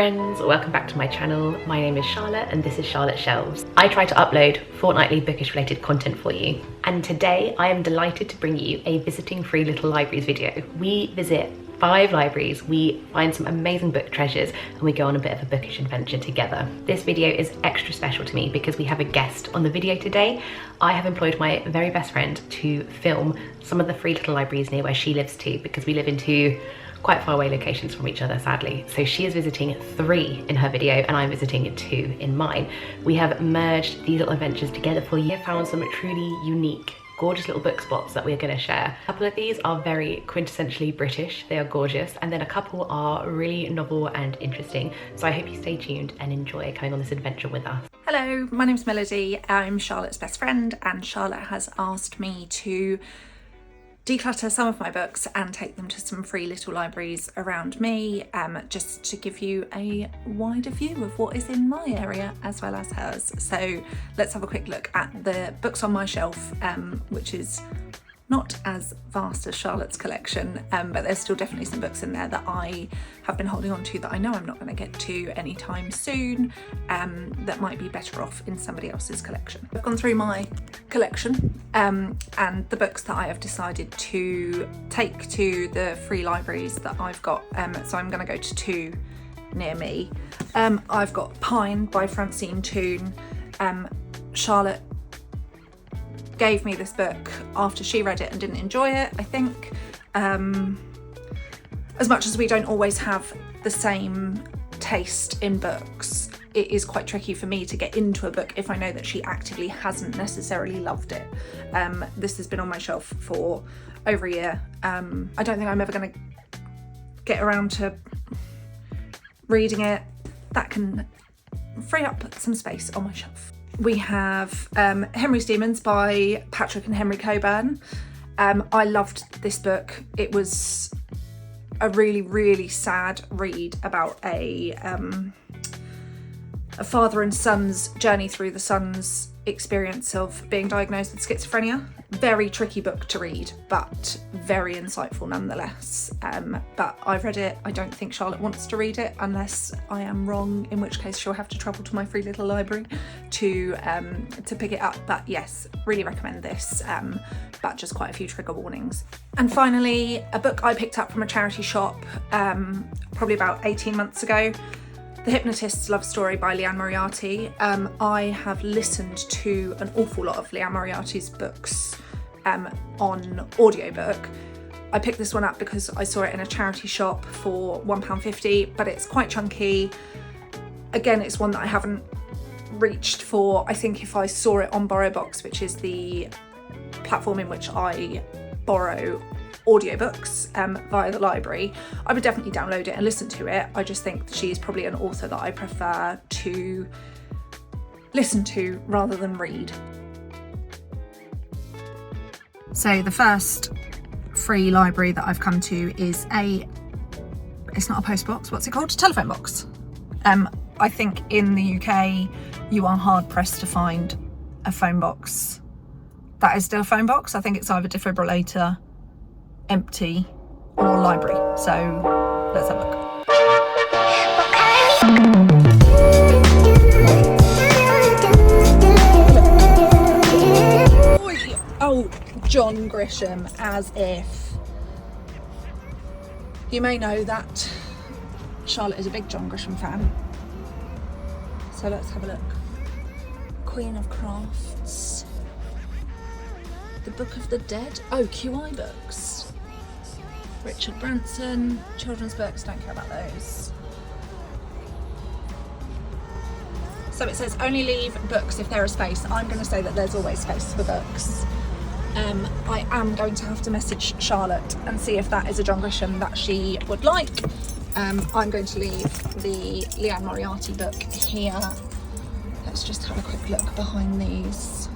friends, welcome back to my channel. My name is Charlotte and this is Charlotte Shelves. I try to upload fortnightly bookish related content for you, and today I am delighted to bring you a visiting free little libraries video. We visit 5 libraries, we find some amazing book treasures, and we go on a bit of a bookish adventure together. This video is extra special to me because we have a guest on the video today. I have employed my very best friend to film some of the free little libraries near where she lives too, because we live in 2 quite far away locations from each other, sadly. So she is visiting 3 in her video and I'm visiting 2 in mine. We have merged these little adventures together for you. Found some truly unique, gorgeous little book spots that we're going to share. A couple of these are very quintessentially British, they are gorgeous, and then a couple are really novel and interesting. So I hope you stay tuned and enjoy coming on this adventure with us. Hello, my name's Melody, I'm Charlotte's best friend, and Charlotte has asked me to declutter some of my books and take them to some free little libraries around me, just to give you a wider view of what is in my area as well as hers. So let's have a quick look at the books on my shelf, which is not as vast as Charlotte's collection, but there's still definitely some books in there that I have been holding on to that I know I'm not going to get to anytime soon, that might be better off in somebody else's collection. I've gone through my collection and the books that I have decided to take to the free libraries that I've got, so I'm going to go to 2 near me. I've got Pine by Francine Toon. Charlotte gave me this book after she read it and didn't enjoy it, I think. As much as we don't always have the same taste in books, it is quite tricky for me to get into a book if I know that she actively hasn't necessarily loved it. This has been on my shelf for over a year. I don't think I'm ever going to get around to reading it. That can free up some space on my shelf. We have Henry's Demons by Patrick and Henry Coburn. I loved this book. It was a really sad read about a father and son's journey through the son's experience of being diagnosed with schizophrenia. Very tricky book to read, but very insightful nonetheless. But I've read it. I don't think Charlotte wants to read it unless I am wrong, in which case she'll have to travel to my free little library to pick it up. But yes, really recommend this, but just quite a few trigger warnings. And finally, a book I picked up from a charity shop probably about 18 months ago, The Hypnotist's Love Story by Liane Moriarty. I have listened to an awful lot of Liane Moriarty's books on audiobook. I picked this one up because I saw it in a charity shop for £1.50, but it's quite chunky. Again, it's one that I haven't reached for. I think if I saw it on BorrowBox, which is the platform in which I borrow audiobooks via the library, I would definitely download it and listen to it. I just think she's probably an author that I prefer to listen to rather than read. So the first free library that I've come to is it's not a post box, what's it called? Telephone box. I think in the UK you are hard pressed to find a phone box that is still a phone box. I think it's either defibrillator, empty, or library. So let's have a look. Oh, John Grisham, as if. You may know that Charlotte is a big John Grisham fan. So let's have a look. Queen of Crafts. The Book of the Dead. Oh, QI books. Richard Branson. Children's books, don't care about those. So it says only leave books if there is space. I'm going to say that there's always space for books. I am going to have to message Charlotte and see if that is a John Grisham that she would like. I'm going to leave the Liane Moriarty book here. Let's just have a quick look behind these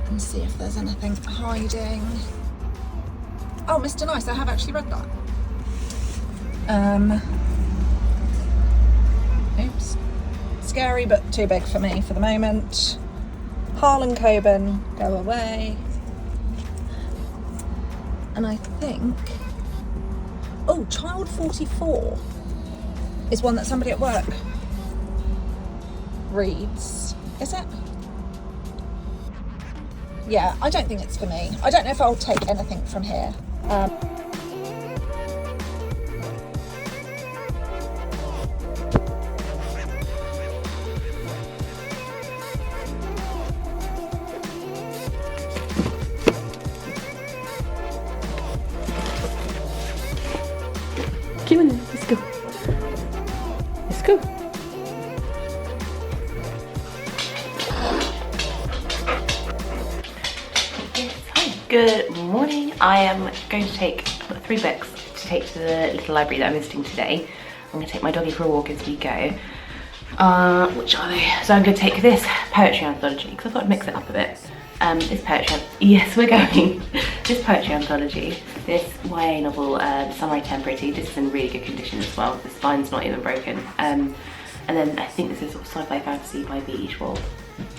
and see if there's anything hiding. Oh, Mr. Nice, I have actually read that. Oops. Scary but too big for me for the moment. Harlan Coben, go away. And I think, oh, Child 44. is one that somebody at work reads. Is it? Yeah, I don't think it's for me. I don't know if I'll take anything from here. Come on, let's go. Let's go. Good morning. I am going to take 3 books to take to the little library that I'm visiting today. I'm going to take my doggy for a walk as we go. Which are they? So I'm going to take this poetry anthology because I thought I'd mix it up a bit. This poetry, yes, we're going. This poetry anthology, this YA novel, Samurai Temperity. This is in really good condition as well. The spine's not even broken. And then I think this is sort of sci-fi fantasy by B.E. Schwab,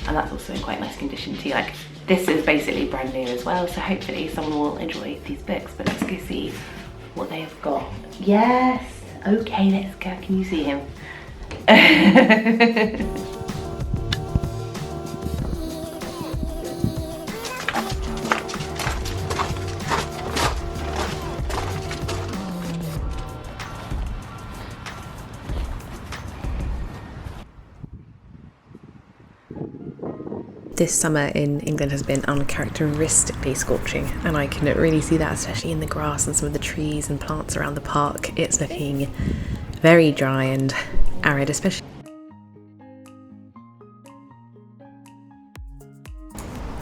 and that's also in quite nice condition too. Like, this is basically brand new as well, so hopefully someone will enjoy these books. But let's go see what they have got. Yes, okay, let's go. Can you see him? This summer in England has been uncharacteristically scorching, and I can really see that, especially in the grass and some of the trees and plants around the park. It's looking very dry and arid, especially.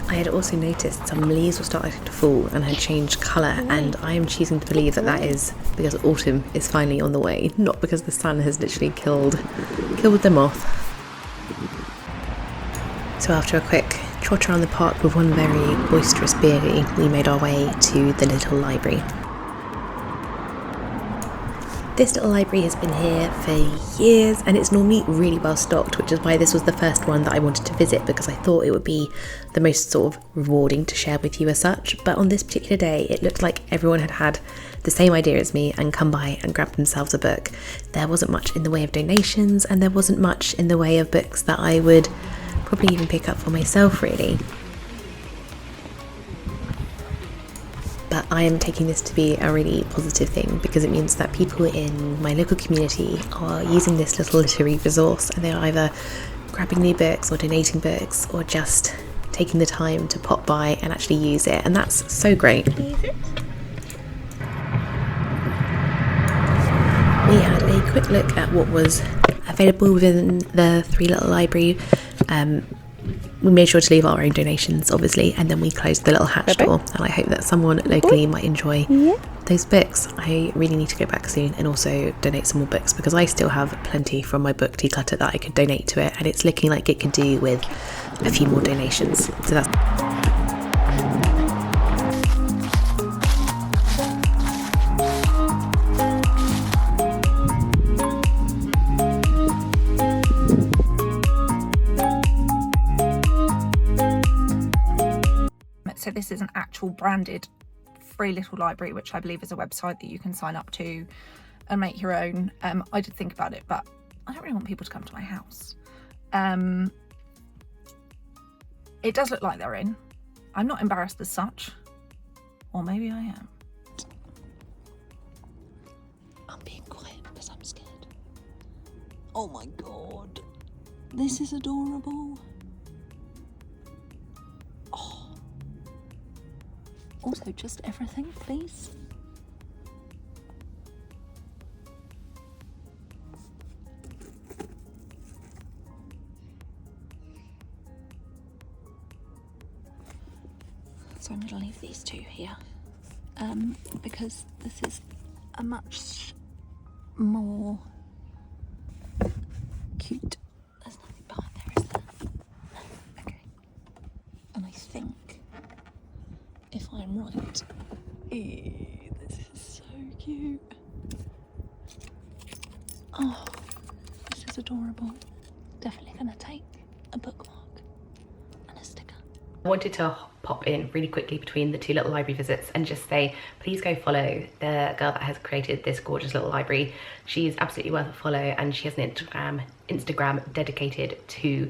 I had also noticed some leaves were starting to fall and had changed colour, and I am choosing to believe that that is because autumn is finally on the way, not because the sun has literally killed them off. So after a quick trot around the park with one very boisterous beery, we made our way to the little library. This little library has been here for years, and it's normally really well stocked, which is why this was the first one that I wanted to visit, because I thought it would be the most sort of rewarding to share with you as such. But on this particular day, it looked like everyone had had the same idea as me and come by and grabbed themselves a book. There wasn't much in the way of donations, and there wasn't much in the way of books that I would probably even pick up for myself, really. But I am taking this to be a really positive thing, because it means that people in my local community are using this little literary resource, and they're either grabbing new books or donating books or just taking the time to pop by and actually use it, and that's so great. We had a quick look at what was available within the 3 little library. We made sure to leave our own donations, obviously, and then we closed the little hatch door, and I hope that someone locally might enjoy those books. I really need to go back soon and also donate some more books, because I still have plenty from my book declutter that I could donate to it, and it's looking like it could do with a few more donations. So that's... So this is an actual branded free little library, which I believe is a website that you can sign up to and make your own. I did think about it, but I don't really want people to come to my house. It does look like they're in. I'm not embarrassed as such, or maybe I am. I'm being quiet because I'm scared. Oh my god, this is adorable. Also, just everything, please. So I'm going to leave these 2 here, because this is a much more cute. There's nothing behind there, is there? No. Okay. And I think, if I'm right, this is so cute. Oh, this is adorable. Definitely gonna take a bookmark and a sticker. I wanted to pop in really quickly between the two little library visits and just say, please go follow the girl that has created this gorgeous little library. She's absolutely worth a follow, and she has an Instagram dedicated to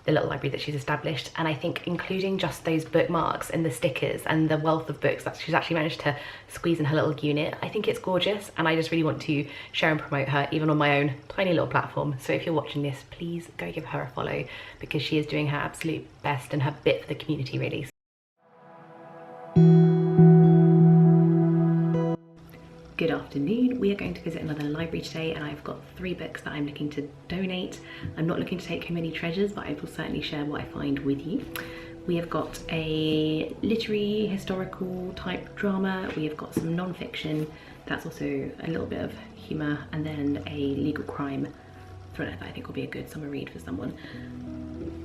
the little library that she's established. And I think including just those bookmarks and the stickers and the wealth of books that she's actually managed to squeeze in her little unit, I think it's gorgeous, and I just really want to share and promote her even on my own tiny little platform. So if you're watching this, please go give her a follow, because she is doing her absolute best and her bit for the community, really. Good afternoon. We are going to visit another library today, and I've got 3 books that I'm looking to donate. I'm not looking to take home any treasures, but I will certainly share what I find with you. We have got a literary, historical type drama. We have got some non-fiction. That's also a little bit of humour, and then a legal crime thriller that I think will be a good summer read for someone.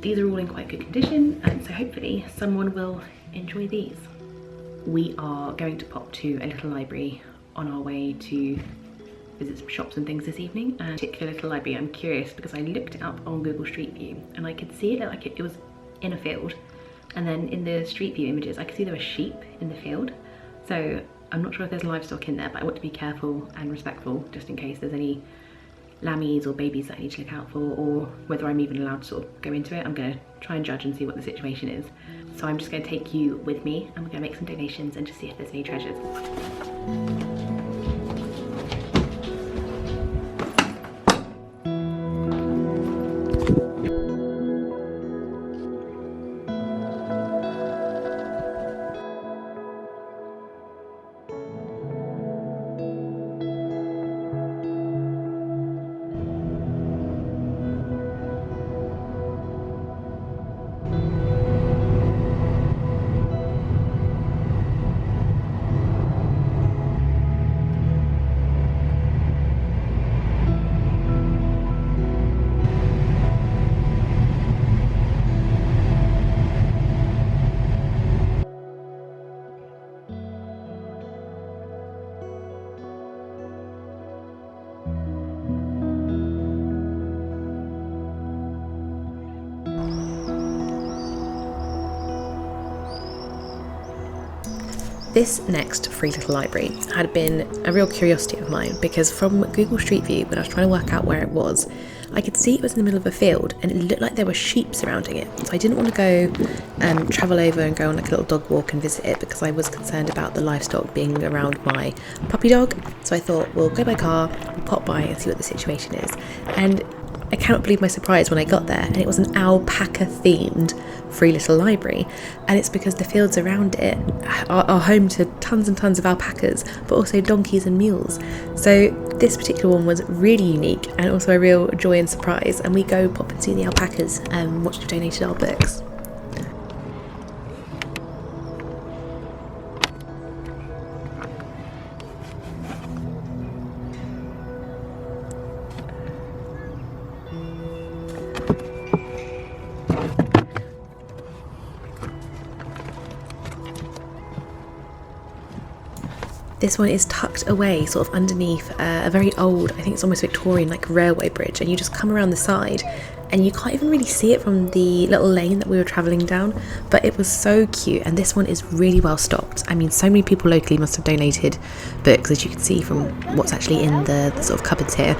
These are all in quite good condition, and so hopefully someone will enjoy these. We are going to pop to a little library on our way to visit some shops and things this evening. And a particular little library, I'm curious because I looked it up on Google Street View and I could see it like it was in a field, and then in the Street View images I could see there were sheep in the field. So I'm not sure if there's livestock in there, but I want to be careful and respectful just in case there's any lammies or babies that I need to look out for, or whether I'm even allowed to sort of go into it. I'm going to try and judge and see what the situation is. So I'm just going to take you with me, and we're going to make some donations and just see if there's any treasures. This next free little library had been a real curiosity of mine, because from Google Street View, when I was trying to work out where it was, I could see it was in the middle of a field and it looked like there were sheep surrounding it. So I didn't want to go travel over and go on like a little dog walk and visit it, because I was concerned about the livestock being around my puppy dog. So I thought, we'll go by car, we'll pop by and see what the situation is. And I cannot believe my surprise when I got there, and it was an alpaca-themed free little library. And it's because the fields around it are home to tons and tons of alpacas, but also donkeys and mules. So this particular one was really unique and also a real joy and surprise. And we go pop and see the alpacas once we've donated our books. This one is tucked away sort of underneath a very old, I think it's almost Victorian, like railway bridge, and you just come around the side and you can't even really see it from the little lane that we were travelling down, but it was so cute. And this one is really well stocked. I mean, so many people locally must have donated books, as you can see from what's actually in the sort of cupboards here.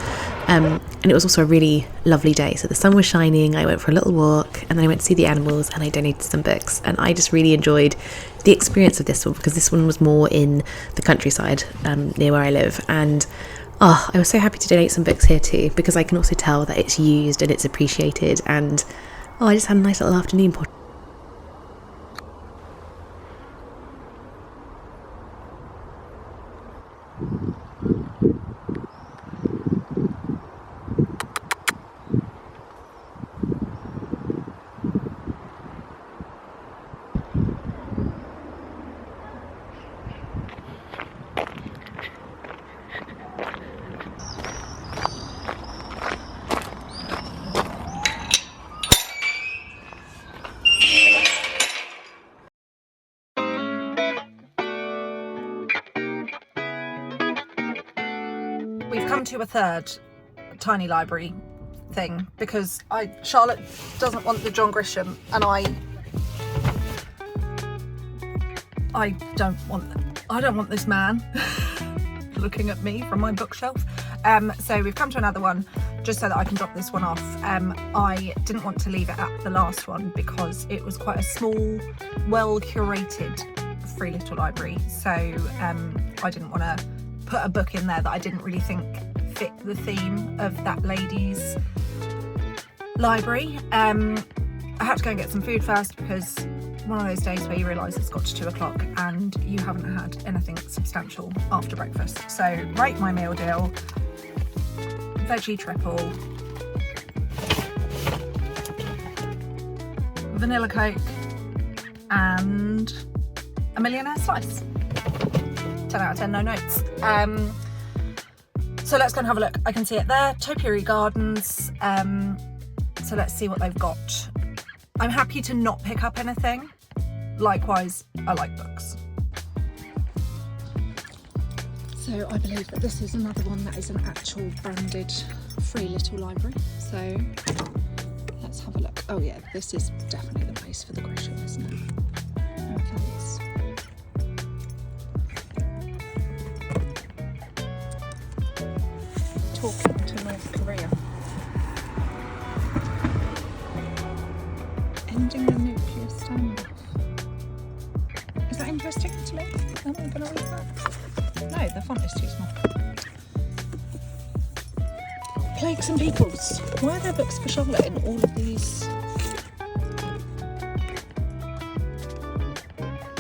And it was also a really lovely day, so the sun was shining, I went for a little walk, and then I went to see the animals and I donated some books. And I just really enjoyed the experience of this one, because this one was more in the countryside near where I live. And I was so happy to donate some books here too, because I can also tell that it's used and it's appreciated. And I just had a nice little afternoon. We've come to a third tiny library thing because Charlotte doesn't want the John Grisham, and I don't want this man looking at me from my bookshelf. So we've come to another one just so that I can drop this one off. I didn't want to leave it at the last one because it was quite a small, well curated free little library. So I didn't want to put a book in there that I didn't really think fit the theme of that lady's library. I had to go and get some food first because one of those days where you realise it's got to 2 o'clock and you haven't had anything substantial after breakfast. So rate my meal deal, veggie triple, vanilla Coke and a millionaire slice. 10 out of 10, no notes. So let's go and have a look. I can see it there, Topiary Gardens. So let's see what they've got. I'm happy to not pick up anything. Likewise, I like books. So I believe that this is another one that is an actual branded free little library. So let's have a look. Oh yeah, this is definitely the place for the Gresham, isn't it? No offence. Talking to North Korea. Ending the nuclear standoff. Is that interesting to me? Am I going to read that? No, the font is too small. Plagues and Peoples. Why are there books for Charlotte in all of these?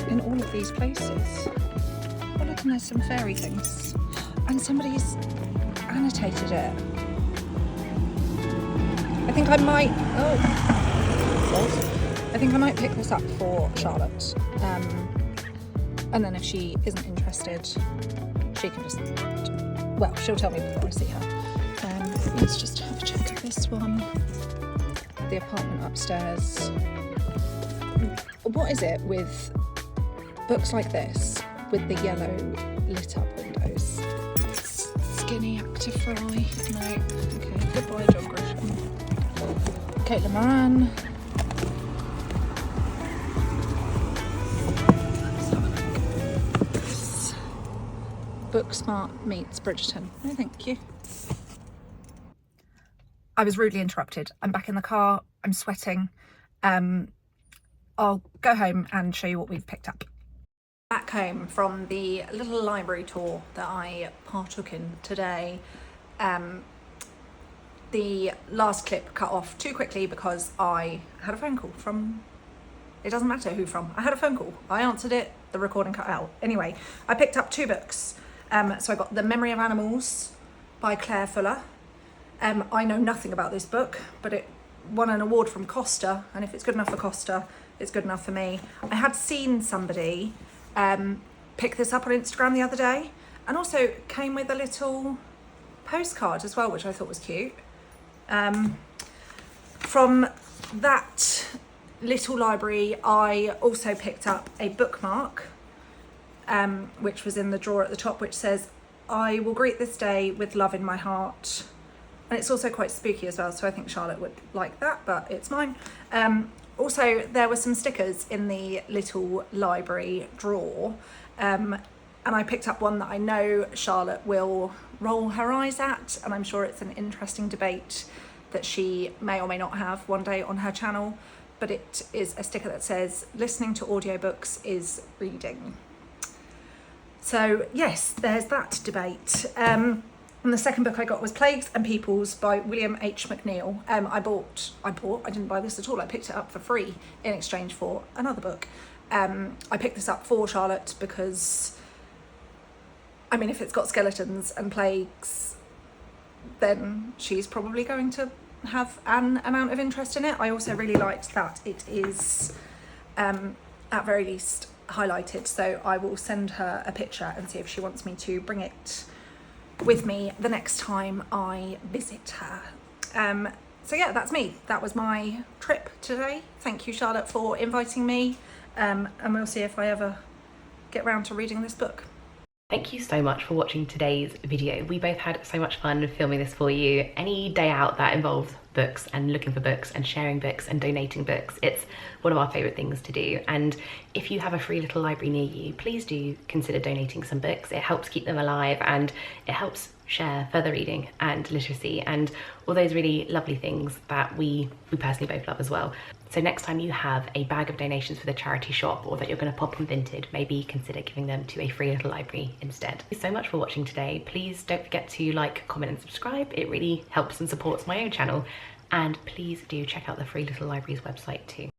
In all of these places? Oh look, and there's some fairy things. And somebody's annotated it. I think I might. I think I might pick this up for Charlotte, and then if she isn't interested, she can just, well, she'll tell me before I see her. Let's just have a check of this one. The apartment upstairs. What is it with books like this, with the yellow lit up windows? Skinny Active Fry. No. Okay, goodbye, John Grisham. Caitlin Moran. Booksmart meets Bridgerton. No, thank you. I was rudely interrupted. I'm back in the car. I'm sweating. I'll go home and show you what we've picked up. Back home from the little library tour that I partook in today. The last clip cut off too quickly because I had a phone call from, it doesn't matter who from, I had a phone call. I answered it, the recording cut out. Anyway, I picked up 2 books. So I got The Memory of Animals by Claire Fuller. I know nothing about this book, but it won an award from Costa, and if it's good enough for Costa, it's good enough for me. I had seen somebody pick this up on Instagram the other day, and also came with a little postcard as well, which I thought was cute. From that little library, I also picked up a bookmark, which was in the drawer at the top, which says, "I will greet this day with love in my heart." And it's also quite spooky as well, so I think Charlotte would like that, but it's mine. Also, there were some stickers in the little library drawer, and I picked up one that I know Charlotte will roll her eyes at, and I'm sure it's an interesting debate that she may or may not have one day on her channel, but it is a sticker that says, "Listening to audiobooks is reading." So yes, there's that debate. And the second book I got was Plagues and Peoples by William H. McNeill. I didn't buy this at all. I picked it up for free in exchange for another book. I picked this up for Charlotte because, I mean, if it's got skeletons and plagues, then she's probably going to have an amount of interest in it. I also really liked that it is, at very least, highlighted, so I will send her a picture and see if she wants me to bring it with me the next time I visit her. So yeah, that's me. That was my trip today. Thank you, Charlotte, for inviting me, and we'll see if I ever get round to reading this book. Thank you so much for watching today's video. We both had so much fun filming this for you. Any day out that involves books and looking for books and sharing books and donating books. It's one of our favourite things to do, and if you have a free little library near you, please do consider donating some books. It helps keep them alive and it helps share further reading and literacy and all those really lovely things that we personally both love as well. So next time you have a bag of donations for the charity shop, or that you're going to pop on Vinted, maybe consider giving them to a free little library instead. Thank you so much for watching today. Please don't forget to like, comment and subscribe. It really helps and supports my own channel. And please do check out the Free Little Libraries website too.